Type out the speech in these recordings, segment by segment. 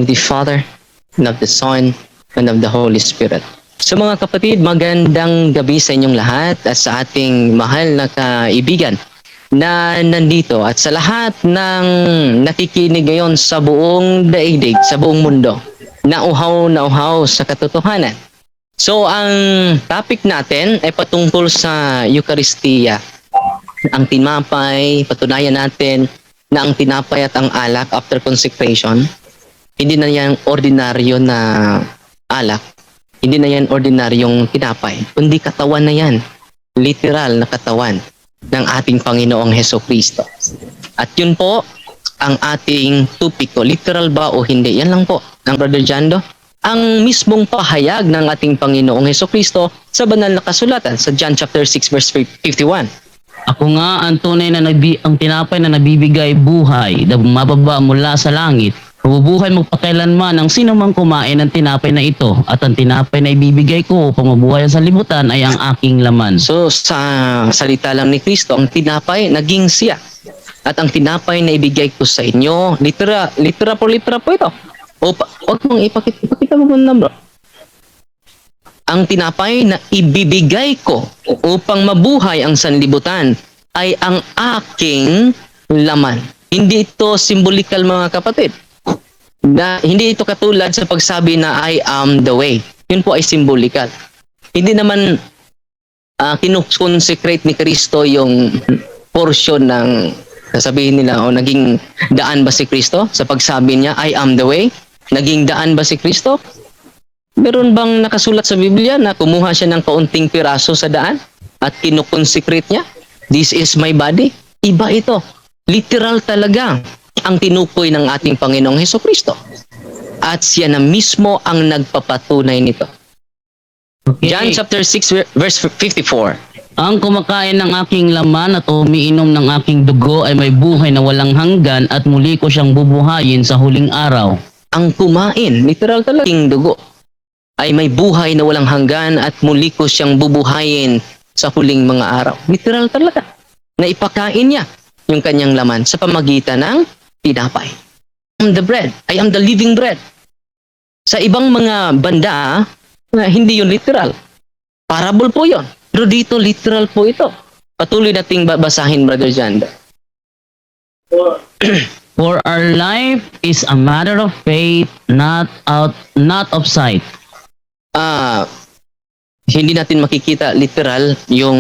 of the Father, and of the Son, and of the Holy Spirit. So mga kapatid, magandang gabi sa inyong lahat at sa ating mahal na kaibigan na nandito at sa lahat ng nakikinig ngayon sa buong daigdig, sa buong mundo, na uhaw sa katotohanan. So ang topic natin ay patungkol sa Eucharistia. Ang tinapay, patunayan natin na ang tinapay at ang alak after consecration, hindi na yan ordinaryo na alak, hindi na yan ordinaryong tinapay, kundi katawan na yan, literal na katawan ng ating Panginoong Hesukristo. At yun po ang ating tupiko, literal ba o hindi, yan lang po ng Brother Jando, ang mismong pahayag ng ating Panginoong Hesukristo sa banal na kasulatan sa John chapter 6 verse 51. Ako nga ang tunay na ang tinapay na nabibigay buhay na mababa mula sa langit. Mabubuhay magpakailanman ang sino mang kumain ng tinapay na ito, at ang tinapay na ibibigay ko upang mabuhay sa libutan ay ang aking laman. So sa salita lang ni Kristo, ang tinapay naging siya. At ang tinapay na ibigay ko sa inyo, litera po ito. O wag mong ipakita mo muna, bro. Ang tinapay na ibibigay ko upang mabuhay ang sanlibutan ay ang aking laman. Hindi ito symbolikal, mga kapatid. Hindi ito katulad sa pagsabi na I am the way. Yun po ay symbolikal. Hindi naman kinukonsecrate ni Kristo yung portion ng sasabihin nila o naging daan ba si Kristo sa pagsabi niya I am the way. Naging daan ba si Kristo? Meron bang nakasulat sa Biblia na kumuha siya ng kaunting piraso sa daan at kinukonsecrate niya? This is my body. Iba ito. Literal talaga ang tinukoy ng ating Panginoong Hesukristo. At siya na mismo ang nagpapatunay nito. Okay. John chapter 6 verse 54. Ang kumakain ng aking laman at umiinom ng aking dugo ay may buhay na walang hanggan, at muli ko siyang bubuhayin sa huling araw. Ang kumain, literal talagang dugo, ay may buhay na walang hanggan, at muli ko siyang bubuhayin sa huling mga araw. Literal talaga. Na ipakain niya yung kanyang laman sa pamagitan ng tinapay. I am the bread. I am the living bread. Sa ibang mga banda, hindi yun literal. Parable po yun. Pero dito, literal po ito. Patuloy nating babasahin, Brother Janda. For our life is a matter of faith, not of sight. Hindi natin makikita literal yung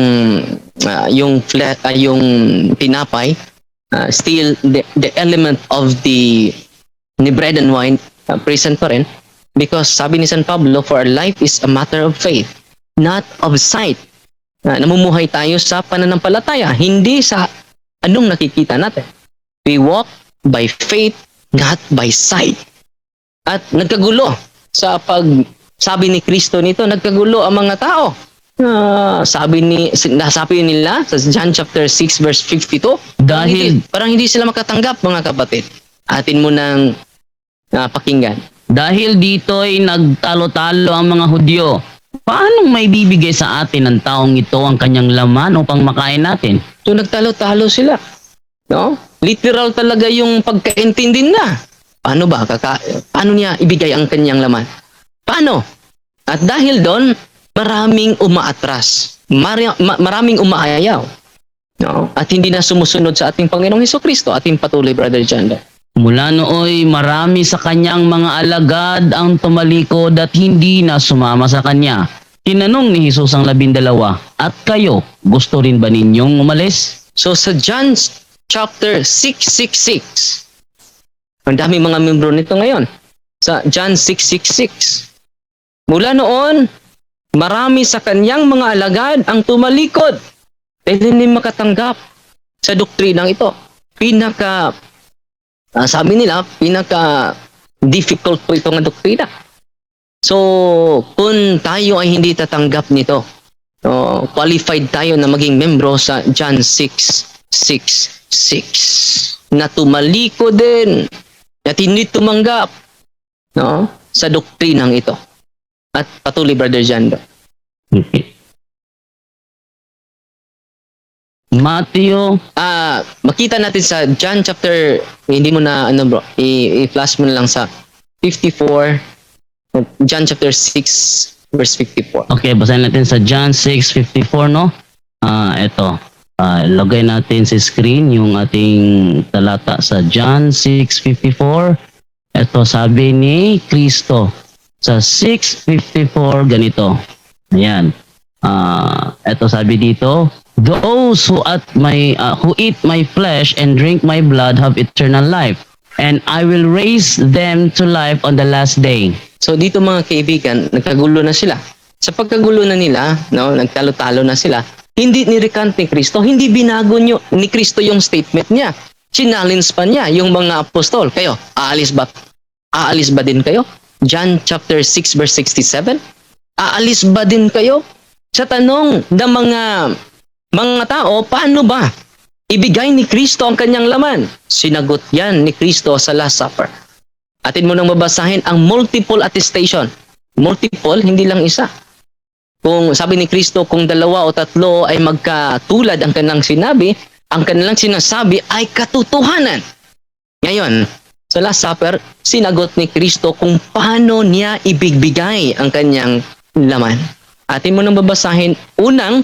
tinapay, still the element of the bread and wine present pa rin, because sabi ni San Pablo, for our life is a matter of faith, not of sight. Namumuhay tayo sa pananampalataya, hindi sa anong nakikita natin. We walk by faith, not by sight. At nagkagulo sa sabi ni Kristo nito, nagkagulo ang mga tao. Sabi nila sa John chapter 6 verse 52, parang hindi sila makatanggap, mga kapatid. Atin mo nang pakinggan. Dahil dito'y nagtalo-talo ang mga Hudyo. Paano may bibigay sa atin ng taong ito ang kanyang laman upang makain natin? So nagtalo-talo sila. No? Literal talaga yung pagkaintindi na. Paano ba? Paano niya ibigay ang kanyang laman? Paano? At dahil doon, maraming umaatras. Maraming umaayaw. No? At hindi na sumusunod sa ating Panginoong Hesukristo. Ating patuloy, Brother Janda. Mula nooy, marami sa kanyang mga alagad ang tumalikod at hindi na sumama sa kanya. Tinanong ni Jesus ang 12, at kayo, gusto rin ba ninyong umalis? So sa John chapter 6:66, ang daming mga membro nito ngayon. Sa John 6:66, mula noon, marami sa kanyang mga alagad ang tumalikod. Dahil hindi makatanggap sa doktrinang ito. Sabi nila, pinaka-difficult po itong doktrina. So, kung tayo ay hindi tatanggap nito, qualified tayo na maging membro sa John 6:66. Na tumalikod din, at hindi tumanggap sa doktrinang ito. At patuloy, Brother Jando. Matthew. Makita natin sa John chapter, hindi mo na, i-flash mo na lang sa 54, John chapter 6, verse 54. Okay, basahin natin sa John 6:54, no? Ito. Lagay natin sa screen yung ating talata sa John 6:54. Ito sabi ni Kristo sa 6:54 ganito. Ayan. Ito sabi dito, those who eat my flesh and drink my blood have eternal life, and I will raise them to life on the last day. So dito mga kaibigan, nagkagulo na sila. Sa pagkagulo na nila, no, nagtalo-talo na sila, hindi ni-recant ni Kristo, hindi binago ni Kristo yung statement niya. Challenge pa niya yung mga apostol. Kayo, aalis ba din kayo? John chapter 6 verse 67. Aalis ba din kayo? Sa tanong ng mga tao, paano ba ibigay ni Kristo ang kanyang laman? Sinagot yan ni Kristo sa Last Supper. Atin mo nang mabasahin ang multiple attestation. Multiple, hindi lang isa. Kung sabi ni Kristo, kung 2 o 3 ay magkatulad ang kanilang sinabi, ang kanilang sinasabi ay katotohanan. Ngayon, sa Last Supper, sinagot ni Kristo kung paano niya ibigbigay ang kanyang laman. Atin mo nang babasahin, unang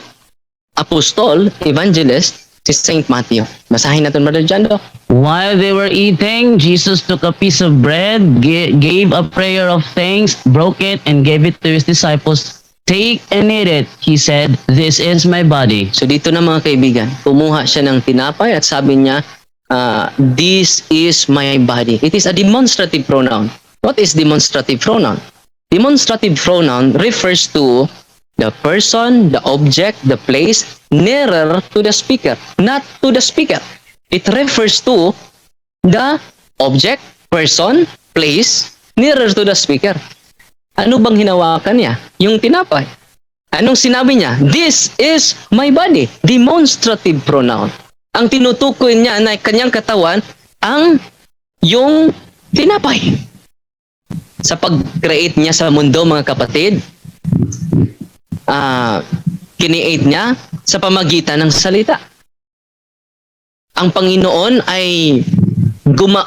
apostol, evangelist, si Saint Matthew. Basahin natin, Brother Jando. While they were eating, Jesus took a piece of bread, gave a prayer of thanks, broke it, and gave it to his disciples. Take and eat it, he said, this is my body. So dito na mga kaibigan, kumuha siya ng tinapay at sabi niya, this is my body. It is a demonstrative pronoun. What is demonstrative pronoun? Demonstrative pronoun refers to the person, the object, the place, nearer to the speaker, not to the speaker. It refers to the object, person, place, nearer to the speaker. Ano bang hinawakan niya? Yung tinapay. Anong sinabi niya? This is my body. Demonstrative pronoun. Ang tinutukoy niya na kanyang katawan ang yung tinapay. Sa pag-create niya sa mundo, mga kapatid, kini-aid niya sa pamagitan ng salita. Ang Panginoon ay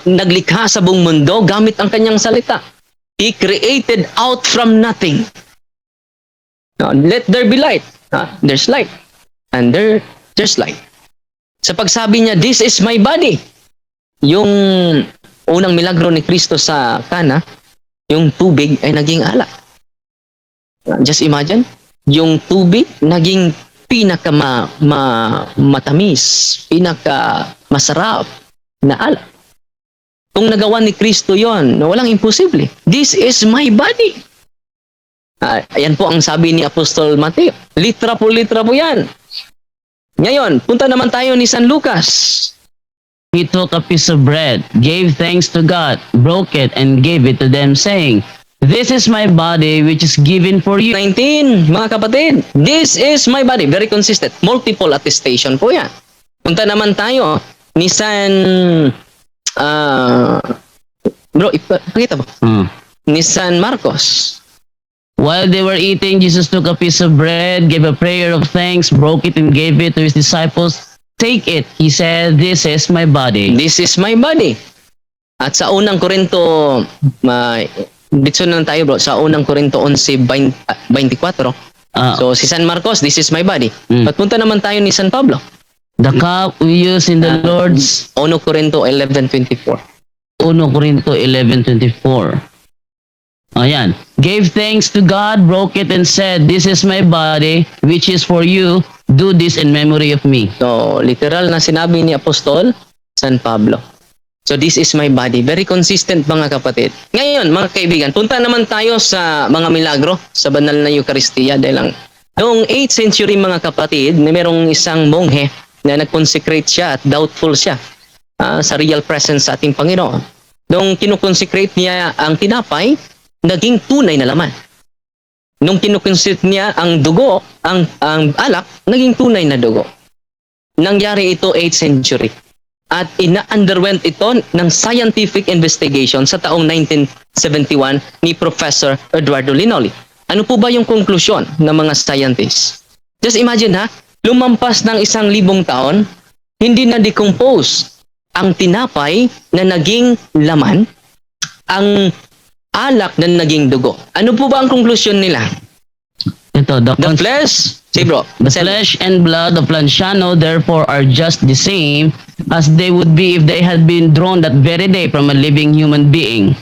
naglikha sa buong mundo gamit ang kanyang salita. He created out from nothing. Now, let there be light. There's light. And there's light. Sa pagsabi niya, this is my body. Yung unang milagro ni Kristo sa Cana, yung tubig ay naging alak. Just imagine, yung tubig naging matamis, masarap na alak. Kung nagawa ni Kristo yon, walang imposible. This is my body. Ayan po ang sabi ni Apostol Mateo. Litra po yan. Ngayon, punta naman tayo ni San Lucas. He took a piece of bread, gave thanks to God, broke it, and gave it to them, saying, this is my body which is given for you. 19, mga kapatid, this is my body. Very consistent. Multiple attestation po yan. Punta naman tayo ni San... pakita mo. Ni San Marcos. While they were eating, Jesus took a piece of bread, gave a prayer of thanks, broke it, and gave it to his disciples. Take it, he said, this is my body. This is my body. At sa unang Korinto, dito na tayo bro, sa unang Korinto 11:24. So si San Marcos, this is my body. At punta naman tayo ni San Pablo. The cup we use in the Lord's 1 Korinto 11:24. 1 Korinto 11:24. Ayan. Gave thanks to God, broke it, and said, this is my body, which is for you. Do this in memory of me. So, literal na sinabi ni Apostol San Pablo. So, this is my body. Very consistent, mga kapatid. Ngayon, mga kaibigan, punta naman tayo sa mga milagro sa banal na Eucharistia. Dahil lang, noong 8th century, mga kapatid, may merong isang monghe na nag-consecrate siya at doubtful siya sa real presence sa ating Panginoon. Nung kinukonsecrate niya ang tinapay, naging tunay na laman. Nung kinukonsecrate niya ang dugo, ang alak, naging tunay na dugo. Nangyari ito 8th century. At ina-underwent ito ng scientific investigation sa taong 1971 ni Professor Eduardo Linoli. Ano po ba yung konklusyon ng mga scientists? Just imagine lumampas ng 1,000 taon, hindi na decompose ang tinapay na naging laman, ang alak na naging dugo. Ano po ba ang konklusyon nila? Ito, The flesh, say bro, the flesh and blood of Lanciano therefore are just the same as they would be if they had been drawn that very day from a living human being.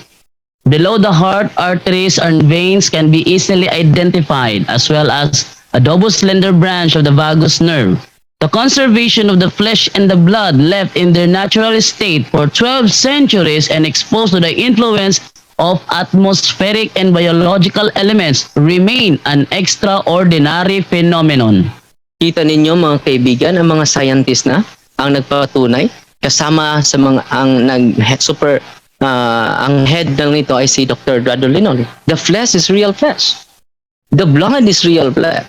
Below the heart, arteries and veins can be easily identified, as well as a double slender branch of the vagus nerve. The conservation of the flesh and the blood left in their natural state for 12 centuries and exposed to the influence of atmospheric and biological elements remain an extraordinary phenomenon. Kita ninyo mga kaibigan, ang mga scientist na ang nagpatunay kasama sa mga ang head ng nito ay si Dr. Brother Linon. The flesh is real flesh. The blood is real blood.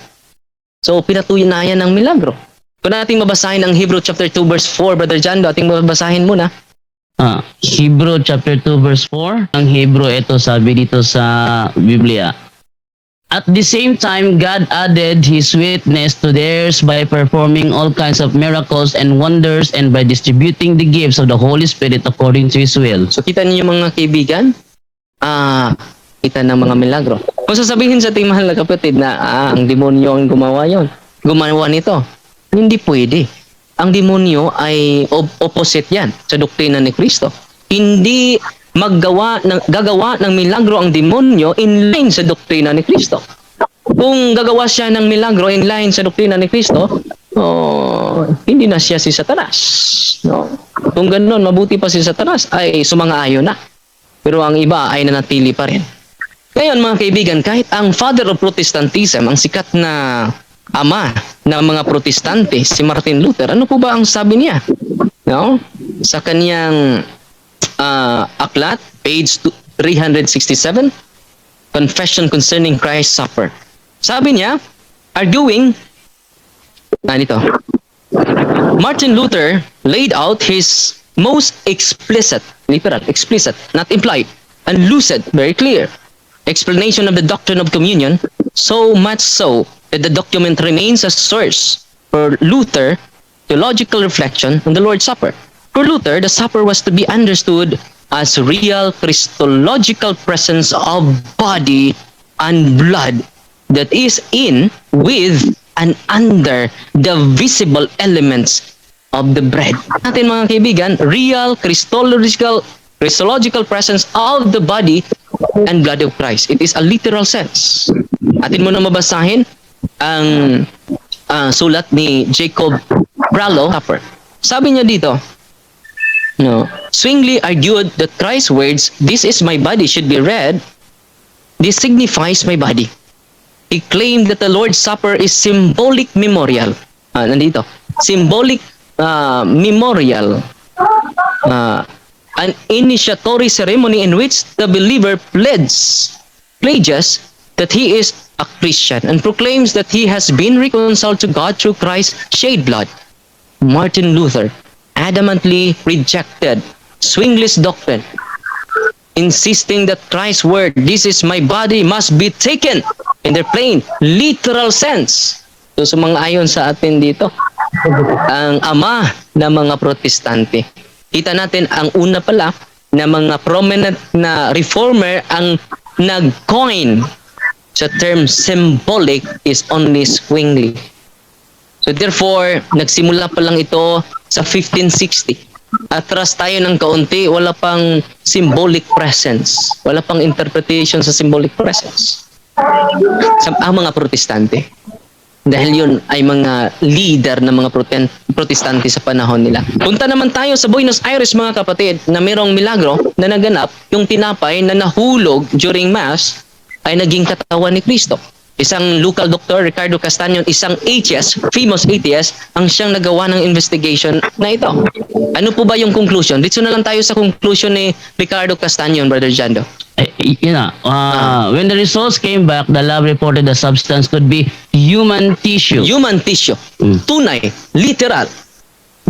So pinatunayan ng milagro. Kung nating mabasahin ang Hebrew chapter 2 verse 4, Brother Jando, ating mabasahin muna. Hebrew chapter 2 verse 4. Ang Hebrew ito sabi dito sa Biblia. At the same time, God added His witness to theirs by performing all kinds of miracles and wonders and by distributing the gifts of the Holy Spirit according to His will. So kita ninyo mga kaibigan, kita ng mga milagro. Kung sasabihin sa ating mahal na kapatid na ang demonyo ang gumawa nito, hindi pwede. Ang demonyo ay opposite yan sa doktrina ni Kristo. Hindi gagawa ng milagro ang demonyo in line sa doktrina ni Kristo. Kung gagawa siya ng milagro in line sa doktrina ni Kristo, hindi na siya si Satanas. No? Kung ganoon, mabuti pa si Satanas ay sumang-ayon na. Pero ang iba ay nanatili pa rin. Ngayon mga kaibigan, kahit ang father of Protestantism, ang sikat na ama ng mga protestante, si Martin Luther, ano po ba ang sabi niya? No? Sa kanyang aklat, page 367, Confession Concerning Christ's Supper. Sabi niya, arguing, Martin Luther laid out his most explicit, literal, explicit, not implied, and lucid, very clear, explanation of the doctrine of communion, so much so that the document remains a source for Luther theological reflection on the Lord's Supper. For Luther, the supper was to be understood as real Christological presence of body and blood that is in, with, and under the visible elements of the bread. Natin mga kaibigan, real Christological presence of the body and blood of Christ. It is a literal sense. Atin mo na mabasahin ang sulat ni Jacob Brallo. Sabi niya dito, Zwingli argued that Christ's words, "This is my body," should be read, "This signifies my body." He claimed that the Lord's Supper is symbolic memorial. Symbolic memorial. An initiatory ceremony in which the believer pledges that he is a Christian and proclaims that he has been reconciled to God through Christ's shed blood. Martin Luther adamantly rejected Zwingli's doctrine, insisting that Christ's word, "This is my body," must be taken in their plain, literal sense. So sumang-ayon sa atin dito ang ama ng mga protestante. Kita natin ang una pala na mga prominent na reformer ang nag-coin sa term symbolic is only Zwingli. So therefore, nagsimula pa lang ito sa 1560. Atras tayo ng kaunti, wala pang symbolic presence. Wala pang interpretation sa symbolic presence. Ang mga protestante. Dahil yun ay mga leader ng mga protestante sa panahon nila. Punta naman tayo sa Buenos Aires mga kapatid na mayroong milagro na naganap, yung tinapay na nahulog during Mass ay naging katawan ni Kristo. Isang local doctor, Ricardo Castañon, isang atheist, famous atheist, ang siyang nagawa ng investigation na ito. Ano po ba yung conclusion? Dito na lang tayo sa conclusion ni Ricardo Castañon, Brother Jando. When the results came back, the lab reported the substance could be human tissue. Human tissue. Tunay. Literal.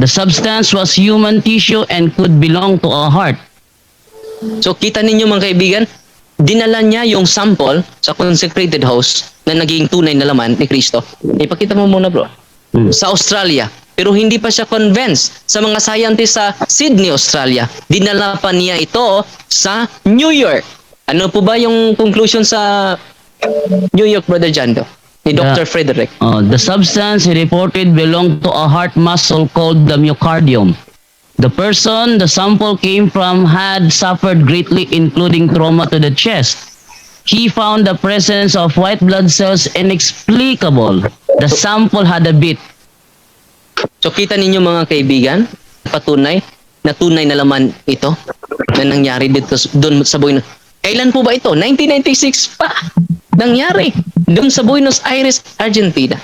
The substance was human tissue and could belong to a heart. So kita ninyo mga kaibigan, dinala niya yung sample sa consecrated host na naging tunay na laman ni Kristo. Ipakita mo muna bro. Sa Australia. Pero hindi pa siya convinced sa mga scientists sa Sydney, Australia. Dinala pa niya ito sa New York. Ano po ba yung conclusion sa New York, Brother Jando? Ni Dr. Frederick. The substance he reported belonged to a heart muscle called the myocardium. The person the sample came from had suffered greatly, including trauma to the chest. He found the presence of white blood cells inexplicable. The sample had a beat. So kita ninyo mga kaibigan, patunay na tunay na laman ito na nangyari dito doon sa Buenos. Kailan po ba ito? 1996 pa nangyari doon sa Buenos Aires, Argentina.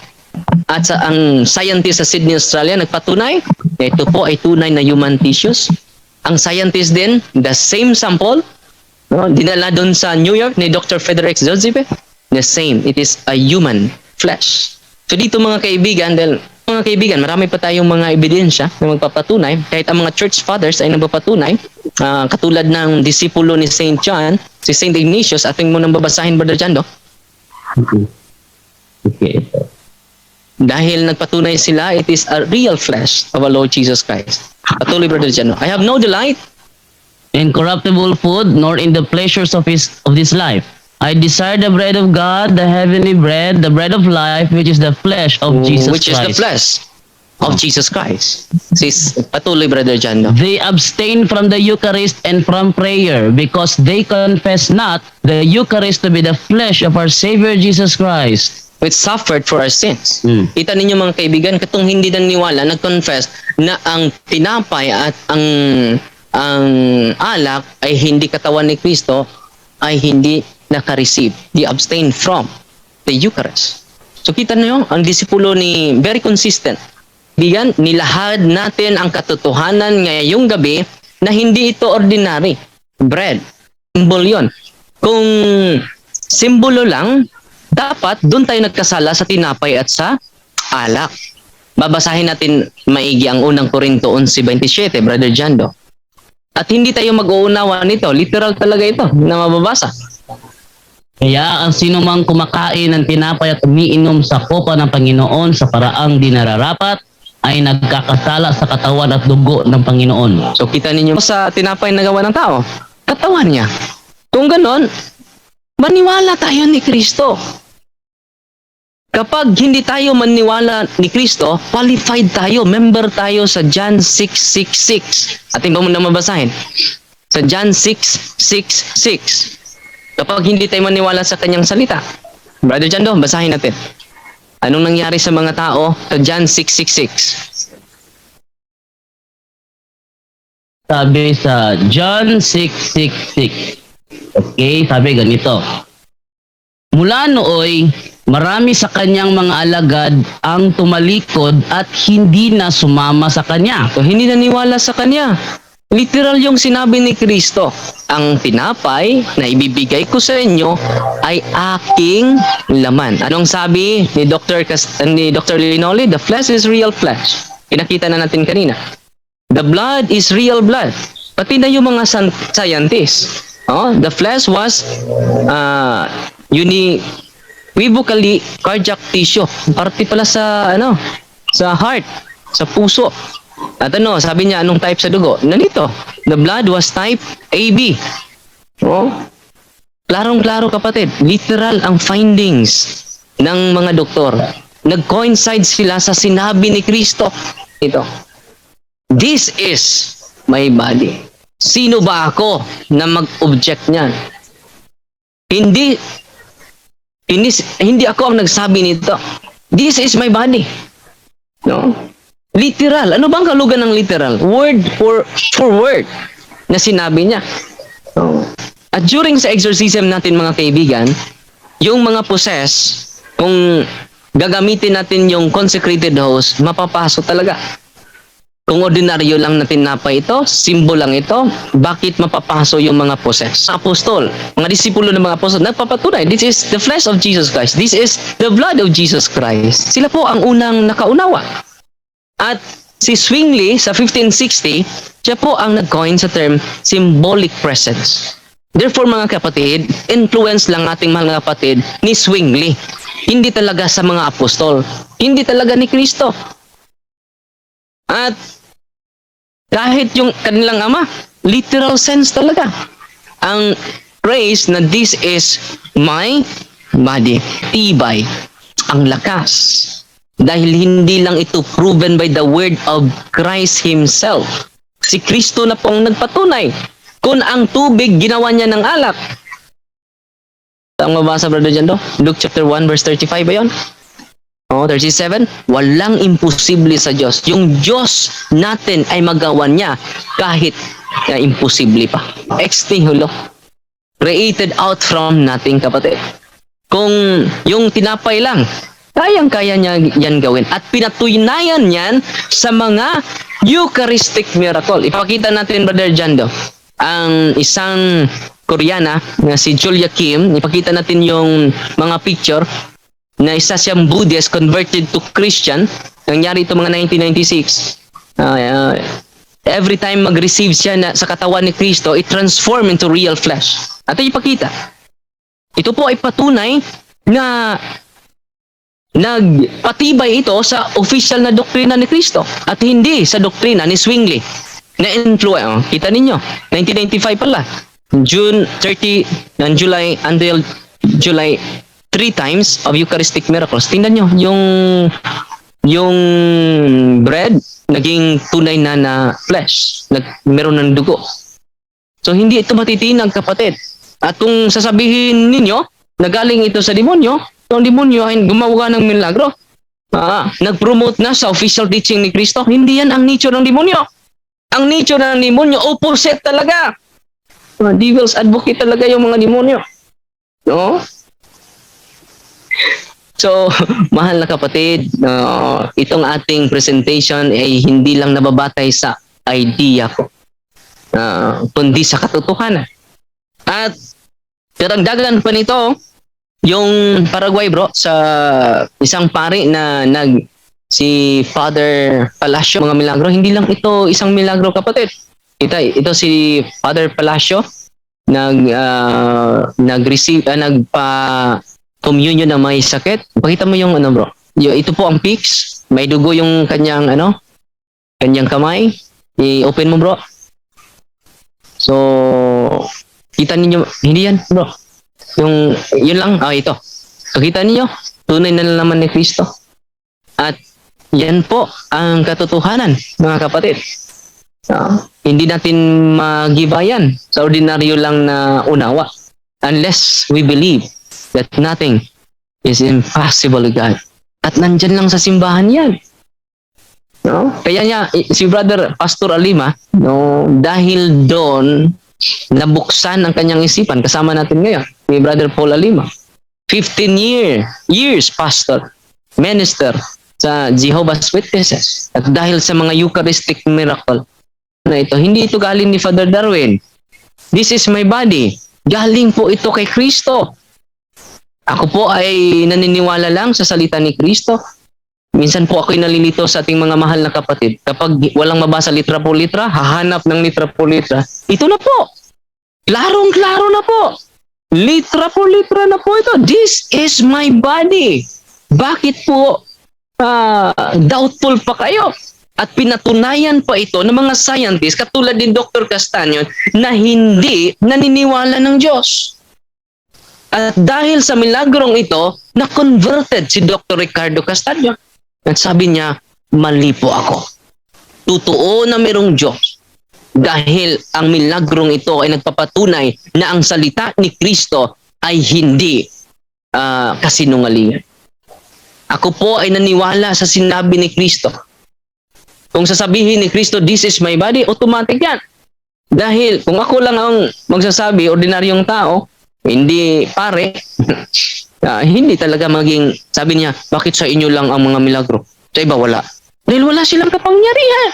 At sa ang scientist sa Sydney, Australia nagpatunay na ito po ay tunay na human tissues. Ang scientist din, the same sample, dinala doon sa New York ni Dr. Frederick Zolzibe, the same, it is a human flesh. So dito mga kaibigan, dahil mga kaibigan, marami pa tayong mga ebidensya na magpapatunay, kahit ang mga church fathers ay nagpapatunay, katulad ng disipulo ni St. John, si St. Ignatius, ating mo nang babasahin, Brother Jando, Okay. dahil nagpatunay sila, it is a real flesh of our Lord Jesus Christ. Patuloy, Brother Jando. I have no delight Incorruptible food, nor in the pleasures of this life. I desire the bread of God, the heavenly bread, the bread of life, which is the flesh of Jesus which Christ. is the flesh of Jesus Christ. Sis, patuloy, Brother Jando. They abstain from the Eucharist and from prayer because they confess not the Eucharist to be the flesh of our Savior Jesus Christ. Which suffered for our sins. Mm. Kita ninyo mga kaibigan, katong hindi naniwala, nag-confess na ang tinapay at ang alak ay hindi katawan ni Kristo, ay hindi naka-receive. They abstain from the Eucharist. So kita niyo, ang disipulo ni very consistent. Bigan, nilahad natin ang katotohanan ngayong gabi na hindi ito ordinary bread. Symbol yun. Kung simbolo lang, dapat doon tayo nagkasala sa tinapay at sa alak. Babasahin natin maigi ang unang Korinto 11:27, Brother Jando. At hindi tayo mag-uunawa nito. Literal talaga ito na mababasa. Kaya ang sino mang kumakain ng tinapay at umiinom sa kopa ng Panginoon sa paraang di nararapat ay nagkakasala sa katawan at dugo ng Panginoon. So kita ninyo sa tinapay na gawa ng tao, katawan niya. Kung ganon, maniwala tayo ni Kristo. Kapag hindi tayo maniwala ni Kristo, qualified tayo, member tayo sa John 6:66. Ating ba muna mabasahin? Sa John 6:66. Kapag hindi tayo maniwala sa kanyang salita. Brother Jando, basahin natin. Anong nangyari sa mga tao sa John 6:66? Sabi sa John 6:66. Okay, sabi ganito. Mula nooy, marami sa kanyang mga alagad ang tumalikod at hindi na sumama sa kanya. So, hindi naniwala sa kanya. Literal yung sinabi ni Kristo, ang tinapay na ibibigay ko sa inyo ay aking laman. Anong sabi ni Dr. Linoli? The flesh is real flesh. Pinakita na natin kanina. The blood is real blood. Pati na yung mga scientists. The flesh was univocally cardiac tissue. Parte pala sa sa heart, sa puso. At sabi niya, anong type sa dugo? Nandito, the blood was type AB. Klarong-klaro kapatid, literal ang findings ng mga doktor. Nag-coincide sila sa sinabi ni Kristo. Ito, this is my body. Sino ba ako na mag-object niyan? Hindi ako ang nagsabi nito. This is my body. No? Literal. Ano bang kalugan ng literal? Word for word na sinabi niya. No? At during sa exorcism natin mga kaibigan, yung mga possess, kung gagamitin natin yung consecrated host, mapapasok talaga. Kung ordinaryo lang na tinapay ito, simbol lang ito, bakit mapapaso yung mga possess? Apostol, mga disipulo ng mga apostol, nagpapatunay, this is the flesh of Jesus Christ. This is the blood of Jesus Christ. Sila po ang unang nakaunawa. At si Zwingli sa 1560, siya po ang nag-coin sa term symbolic presence. Therefore mga kapatid, influence lang ating mga kapatid ni Zwingli. Hindi talaga sa mga apostol. Hindi talaga ni Kristo. At kahit yung kanilang ama, literal sense talaga. Ang praise na this is my body. Tibay. Ang lakas. Dahil hindi lang ito proven by the word of Christ Himself. Si Kristo na pong nagpatunay. Kung ang tubig ginawa niya ng alak. Ang mabasa, Brother Jando? Luke chapter 1 verse 35 ba yun? 37. Walang imposible sa Diyos. Yung Diyos natin ay magawa niya kahit na imposible pa. Ex nihilo. Created out from nothing, kapatid. Kung yung tinapay lang, kayang-kaya niya yan gawin. At pinatunayan yan sa mga Eucharistic miracle. Ipakita natin, Brother Jando, ang isang Koreana na si Julia Kim. Ipakita natin yung mga picture na isa siyang Buddhist converted to Christian. Nangyari ito mga 1996. Every time mag-receive siya sa katawan ni Kristo, it transform into real flesh. At ipakita. Ito po ay patunay na nagpatibay ito sa official na doktrina ni Kristo at hindi sa doktrina ni Zwingli na influence. Kita ninyo, 1995 pala. June 30 and July until July 3 times of Eucharistic miracles. Tingnan nyo, yung bread naging tunay na flesh. Meron ng dugo. So hindi ito matitinag, kapatid. At kung sasabihin ninyo na galing ito sa demonyo, ang demonyo ay gumawa ng milagro. Nag-promote na sa official teaching ni Kristo. Hindi yan ang nature ng demonyo. Ang nature ng demonyo, opposite talaga. Devil's advocate talaga yung mga demonyo. No? So, mahal na kapatid, itong ating presentation ay hindi lang nababatay sa idea ko, kundi sa katotohanan. At karagdagan pa nito, yung Paraguay, bro, sa isang pari na si Father Palacio, mga milagro, hindi lang ito isang milagro, kapatid. Ito si Father Palacio, nag-receive, nagpa-communion na may sakit. Pakita mo yung bro. Ito po ang pics. May dugo yung kanyang kamay. I-open mo, bro. So, kita ninyo, hindi yan, bro. Yun lang, ito. So, kita ninyo, tunay na naman ni Kristo. At yan po ang katotohanan, mga kapatid. Hindi natin magibayan sa ordinaryo lang na unawa unless we believe that nothing is impossible to God. At nandyan lang sa simbahan yan. Kaya niya, si Brother Pastor Alima, dahil doon nabuksan ang kanyang isipan, kasama natin ngayon, ni Brother Paul Alima. 15 years pastor, minister sa Jehovah's Witnesses. At dahil sa mga Eucharistic miracle na ito, hindi ito galing ni Father Darwin. This is my body. Galing po ito kay Kristo. Ako po ay naniniwala lang sa salita ni Kristo. Minsan po ako'y nalilito sa ating mga mahal na kapatid. Kapag walang mabasa litra po litra, hahanap ng litra po litra. Ito na po. Klarong-klaro na po. Litra po litra na po ito. This is my body. Bakit po doubtful pa kayo? At pinatunayan pa ito ng mga scientists katulad ni Dr. Castañon na hindi naniniwala ng Diyos. At dahil sa milagrong ito, na-converted si Dr. Ricardo Castañon. At sabi niya, mali po ako. Totoo na mayroong Diyos. Dahil ang milagrong ito ay nagpapatunay na ang salita ni Kristo ay hindi kasinungalingan. Ako po ay naniwala sa sinabi ni Kristo. Kung sasabihin ni Kristo, this is my body, automatic yan. Dahil kung ako lang ang magsasabi, ordinaryong tao, hindi pare, hindi talaga maging, sabi niya, bakit sa inyo lang ang mga milagro? Sa iba wala. Dahil wala silang kapangyarihan.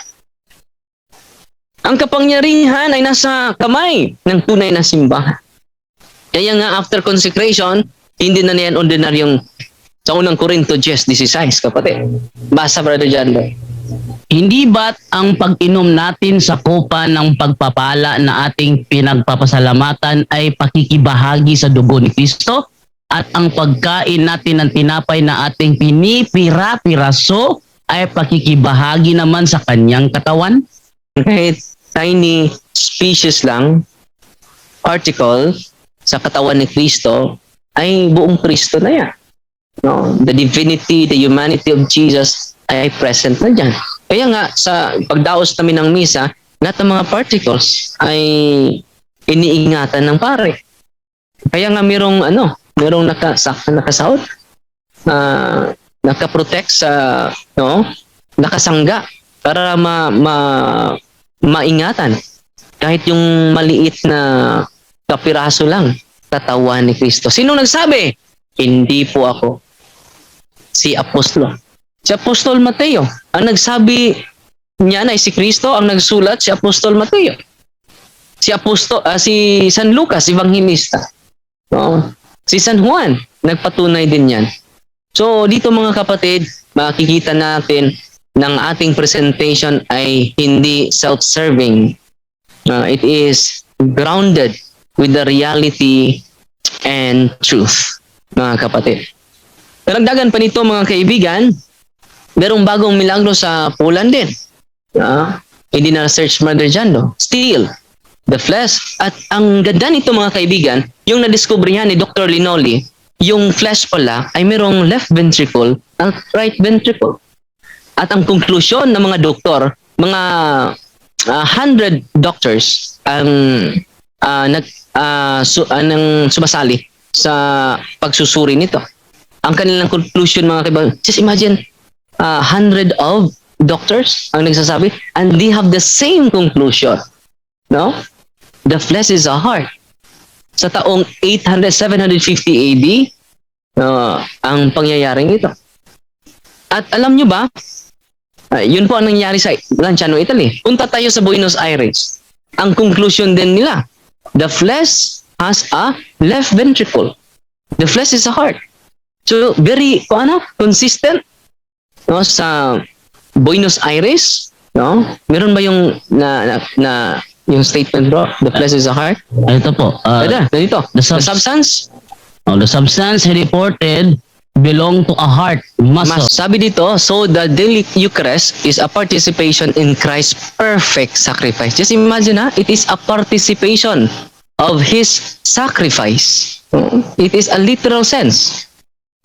Ang kapangyarihan ay nasa kamay ng tunay na simbahan. Kaya nga after consecration, hindi na yan ordinaryong sa unang Korinto 10:16, kapatid. Basa, Brother John Boy. Hindi ba't ang pag-inom natin sa kopa ng pagpapala na ating pinagpapasalamatan ay pakikibahagi sa dugo ni Kristo? At ang pagkain natin ng tinapay na ating pinipira-piraso ay pakikibahagi naman sa kanyang katawan? Kahit tiny species lang, particle, sa katawan ni Kristo ay buong Kristo na yan. No? The divinity, the humanity of Jesus ay present na dyan. Kaya nga, sa pagdaos namin ng misa, lahat ng mga particles ay iniingatan ng pare. Kaya nga merong nakasahod, nakaprotect sa, nakasangga para maingatan. Kahit yung maliit na kapiraso lang, katawan ni Kristo. Sino nagsabi? Hindi po ako. Si Apostol. Si Apostol Mateo. Ang nagsabi niya na si Kristo ang nagsulat, si Apostol Mateo. Si San Lucas, Evangelista. No? Si San Juan, nagpatunay din yan. So, dito mga kapatid, makikita natin ng ating presentation ay hindi self-serving. It is grounded with the reality and truth, mga kapatid. Dalagdagan pa nito mga kaibigan, merong bagong milagro sa Poland din. Hindi na search murder dyan, no? Still, the flesh. At ang ganda nito mga kaibigan, yung nadiscover niya ni Dr. Linoli, yung flesh pala ay merong left ventricle at right ventricle. At ang conclusion ng mga doktor, mga 100 doctors ang sumasali sa pagsusuri nito. Ang kanilang conclusion mga kaibigan, just imagine 100 of doctors ang nagsasabi and they have the same conclusion. No? The flesh is a heart. Sa taong 750 AD, ang pangyayaring ito. At alam nyo ba, yun po ang nangyari sa Lanciano, Italy. Punta tayo sa Buenos Aires. Ang conclusion din nila, the flesh has a left ventricle. The flesh is a heart. So, very, consistent, no, sa Buenos Aires, no? Meron ba yung yung statement, bro? The flesh is a heart? Ito po. Dito. The substance? The substance he reported belong to a heart muscle. Sabi dito, so the daily Eucharist is a participation in Christ's perfect sacrifice. Just imagine, it is a participation of His sacrifice. It is a literal sense.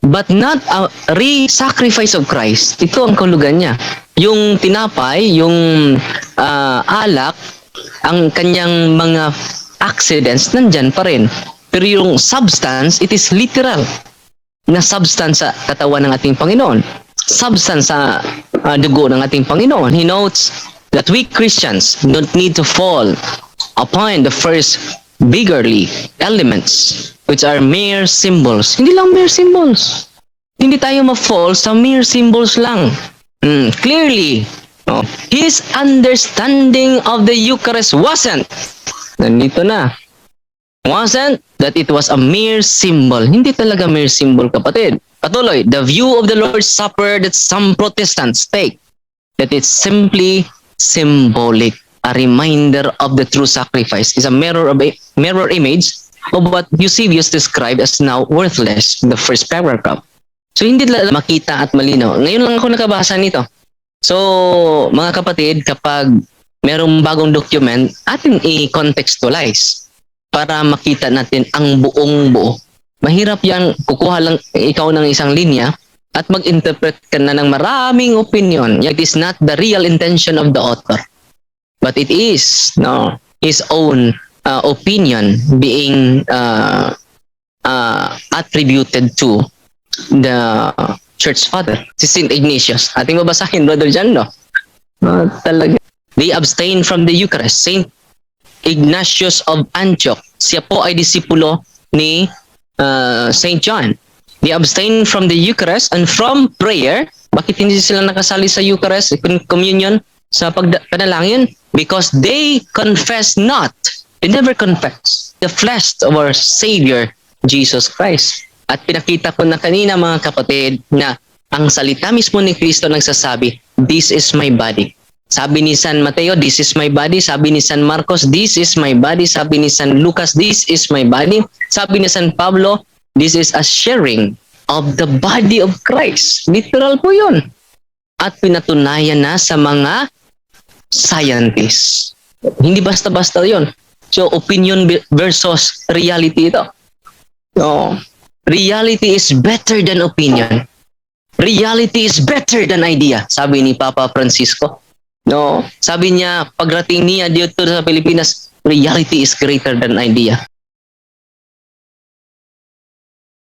But not a re-sacrifice of Christ. Ito ang kahulugan niya. Yung tinapay, yung alak, ang kanyang mga accidents, nandyan pa rin. Pero yung substance, it is literal. Na substance sa katawan ng ating Panginoon. Substance sa dugo ng ating Panginoon. He notes that we Christians don't need to fall upon the first beggarly elements, which are mere symbols. Hindi lang mere symbols. Hindi tayo ma-fall sa mere symbols lang. Clearly, his understanding of the Eucharist wasn't that it was a mere symbol. Hindi talaga mere symbol, kapatid. Patuloy, the view of the Lord's Supper that some Protestants take, that it's simply symbolic, a reminder of the true sacrifice, is a mirror image of what Eusebius described as now worthless in the first paragraph. So hindi talaga makita at malinaw. Ngayon lang ako nakabasa nito. So, mga kapatid, kapag merong bagong document, ating i-contextualize para makita natin ang buong buo. Mahirap yan, kukuha lang ikaw ng isang linya at mag-interpret ka na ng maraming opinion. It is not the real intention of the author. But it is his own opinion being attributed to the Church Father, si St. Ignatius. Ating babasahin, Brother John, no? Talaga. They abstain from the Eucharist. St. Ignatius of Antioch. Siya po ay disipulo ni St. John. They abstain from the Eucharist and from prayer. Bakit hindi sila nakasali sa Eucharist, communion, sa panalangin? Because they confess not. They never confess the flesh of our Savior, Jesus Christ. At pinakita ko na kanina mga kapatid na ang salita mismo ni Kristo nagsasabi, this is my body. Sabi ni San Mateo, this is my body. Sabi ni San Marcos, this is my body. Sabi ni San Lucas, this is my body. Sabi ni San Pablo, this is a sharing of the body of Christ. Literal po yun. At pinatunayan na sa mga scientists. Hindi basta-basta yun. So, opinion versus reality ito. No. Reality is better than opinion. Reality is better than idea, sabi ni Papa Francisco. No, sabi niya, pagdating niya dito sa Pilipinas, reality is greater than idea.